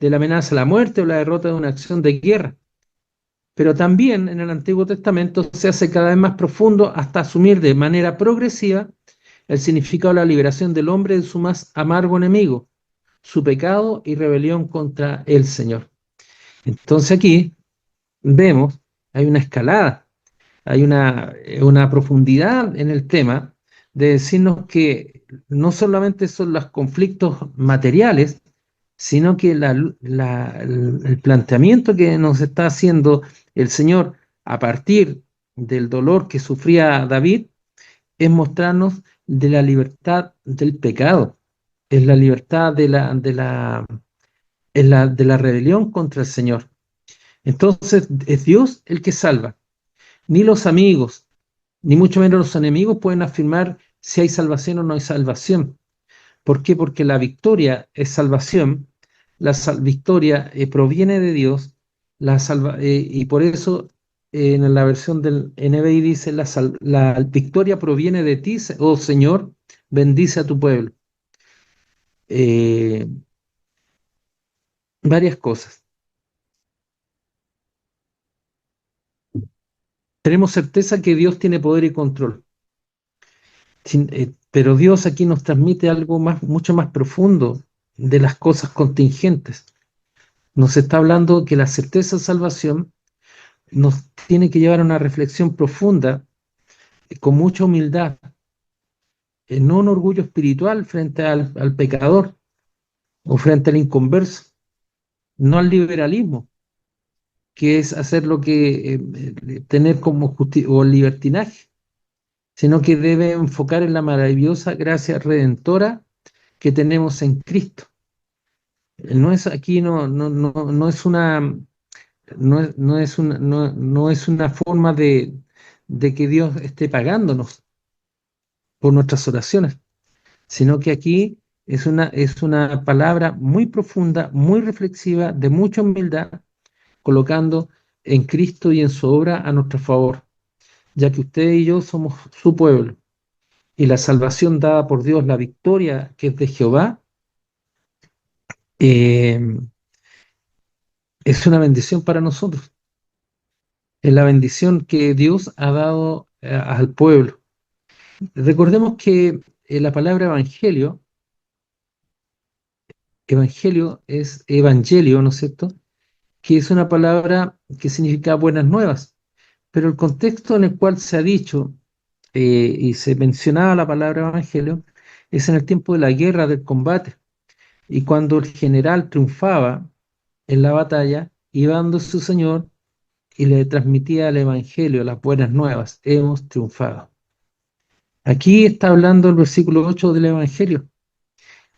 de la amenaza a la muerte o la derrota de una acción de guerra. Pero también en el Antiguo Testamento se hace cada vez más profundo hasta asumir de manera progresiva el significado de la liberación del hombre de su más amargo enemigo, su pecado y rebelión contra el Señor. Entonces aquí vemos, hay una escalada, hay una profundidad en el tema de decirnos que no solamente son los conflictos materiales, sino que el planteamiento que nos está haciendo el Señor a partir del dolor que sufría David es mostrarnos de la libertad del pecado, es la libertad de la rebelión contra el Señor. Entonces es Dios el que salva. Ni los amigos, ni mucho menos los enemigos pueden afirmar si hay salvación o no hay salvación. ¿Por qué? Porque la victoria es salvación, victoria proviene de Dios, y por eso en la versión del NBI dice, la victoria proviene de ti, oh Señor, bendice a tu pueblo. Eh, Varias cosas. Tenemos certeza que Dios tiene poder y control. Pero Dios aquí nos transmite algo mucho más profundo de las cosas contingentes. Nos está hablando que la certeza de salvación nos tiene que llevar a una reflexión profunda, con mucha humildad, no un orgullo espiritual frente al pecador o frente al inconverso, no al liberalismo, que es hacer lo que tener como justicia o libertinaje, sino que debe enfocar en la maravillosa gracia redentora que tenemos en Cristo. No es aquí, no es una, no es una forma de que Dios esté pagándonos por nuestras oraciones, sino que aquí es una palabra muy profunda, muy reflexiva, de mucha humildad, colocando en Cristo y en su obra a nuestro favor, ya que usted y yo somos su pueblo, y la salvación dada por Dios, la victoria que es de Jehová, eh, es una bendición para nosotros. Es la bendición que Dios ha dado al pueblo. Recordemos que la palabra evangelio es evangelio, ¿no es cierto? Que es una palabra que significa buenas nuevas, pero el contexto en el cual se ha dicho y se mencionaba la palabra evangelio es en el tiempo de la guerra, del combate, y cuando el general triunfaba en la batalla, iba dando su señor y le transmitía el evangelio, las buenas nuevas, hemos triunfado. Aquí está hablando el versículo 8 del evangelio.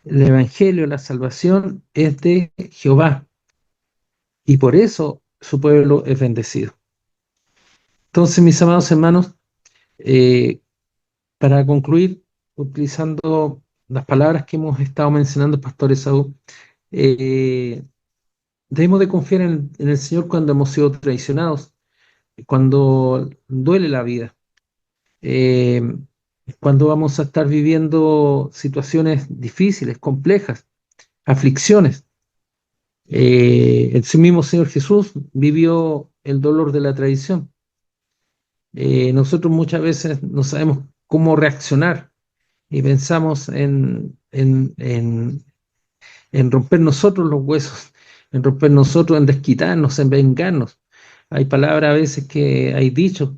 El evangelio, la salvación es de Jehová, y por eso su pueblo es bendecido. Entonces, mis amados hermanos, eh, para concluir, utilizando las palabras que hemos estado mencionando, Pastor Esaú, eh, debemos de confiar en el Señor cuando hemos sido traicionados, cuando duele la vida, eh, cuando vamos a estar viviendo situaciones difíciles, complejas, aflicciones. El mismo Señor Jesús vivió el dolor de la traición. Nosotros muchas veces no sabemos cómo reaccionar y pensamos en romper nosotros los huesos, en romper nosotros, en desquitarnos, en vengarnos. Hay palabras a veces que hay dicho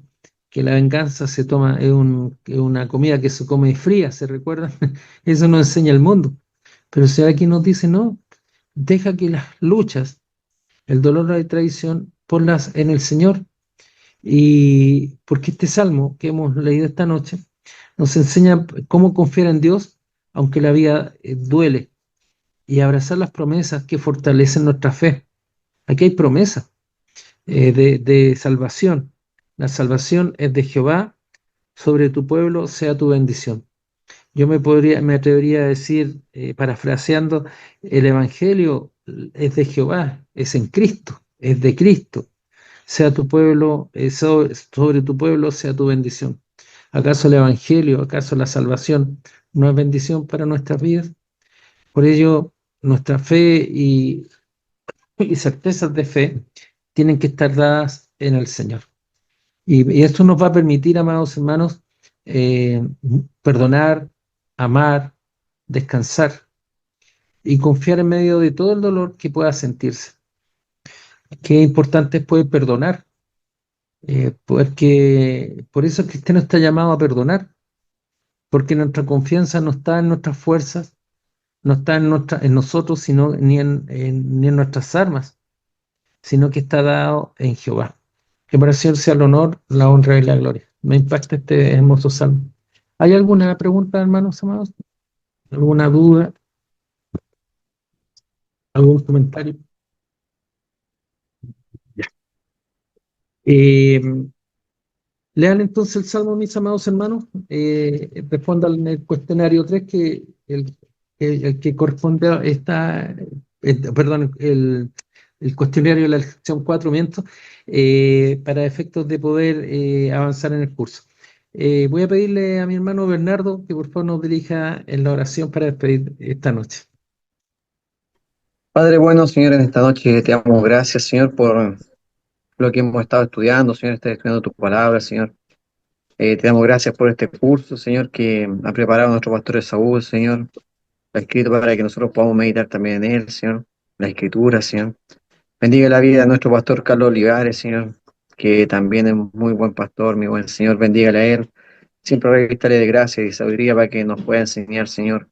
que la venganza se toma, es una comida que se come fría, ¿se recuerdan? Eso nos enseña el mundo. Pero si aquí nos dice, no, deja que las luchas, el dolor de la traición, ponlas en el Señor. Y porque este salmo que hemos leído esta noche nos enseña cómo confiar en Dios, aunque la vida duele, y abrazar las promesas que fortalecen nuestra fe. Aquí hay promesas de salvación. La salvación es de Jehová, sobre tu pueblo sea tu bendición. Yo me atrevería a decir, parafraseando, el Evangelio es de Jehová, es en Cristo, es de Cristo. Sea tu pueblo, sobre tu pueblo sea tu bendición. ¿Acaso el Evangelio, acaso la salvación no es bendición para nuestras vidas? Por ello, nuestra fe y certezas de fe tienen que estar dadas en el Señor. Y esto nos va a permitir, amados hermanos, perdonar, amar, descansar. y confiar en medio de todo el dolor que pueda sentirse. Qué importante es poder perdonar, porque por eso el cristiano está llamado a perdonar, porque nuestra confianza no está en nuestras fuerzas, no está en nosotros, sino ni en nuestras armas, sino que está dado en Jehová. Que para el Señor sea el honor, la honra y la gloria. Me impacta este hermoso salmo. ¿Hay alguna pregunta, hermanos amados? ¿Alguna duda? ¿Algún comentario? Ya. Eh, Lean entonces el salmo, mis amados hermanos. Respondan en el cuestionario 3 que el que corresponde a esta, perdón, el cuestionario de la lección 4 miento, para efectos de poder avanzar en el curso. Voy a pedirle a mi hermano Bernardo que por favor nos dirija en la oración para despedir esta noche. Padre bueno, Señor, en esta noche te damos gracias, Señor, por lo que hemos estado estudiando, Señor, estar estudiando tu palabra, Señor. Te damos gracias por este curso, Señor, que ha preparado nuestro pastor Saúl, Señor. Lo ha escrito para que nosotros podamos meditar también en él, Señor. La escritura, Señor. Bendiga la vida de nuestro pastor Carlos Olivares, Señor, que también es muy buen pastor, mi buen Señor. Bendígale a él. Siempre revístale de gracia y sabiduría para que nos pueda enseñar, Señor,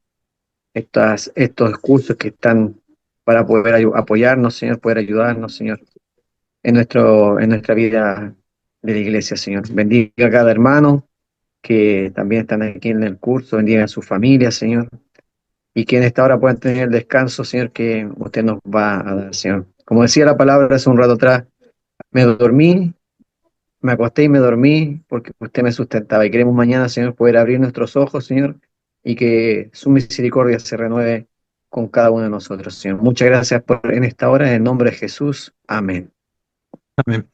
estos cursos que están para poder apoyarnos, Señor, poder ayudarnos, Señor, en nuestra vida de la iglesia, Señor. Bendiga a cada hermano que también están aquí en el curso, bendiga a su familia, Señor, y que en esta hora puedan tener el descanso, Señor, que usted nos va a dar, Señor. Como decía la palabra hace un rato atrás, me dormí, me acosté y me dormí porque usted me sustentaba. Y queremos mañana, Señor, poder abrir nuestros ojos, Señor, y que su misericordia se renueve con cada uno de nosotros, Señor. Muchas gracias por en esta hora, en el nombre de Jesús. Amén. Amén.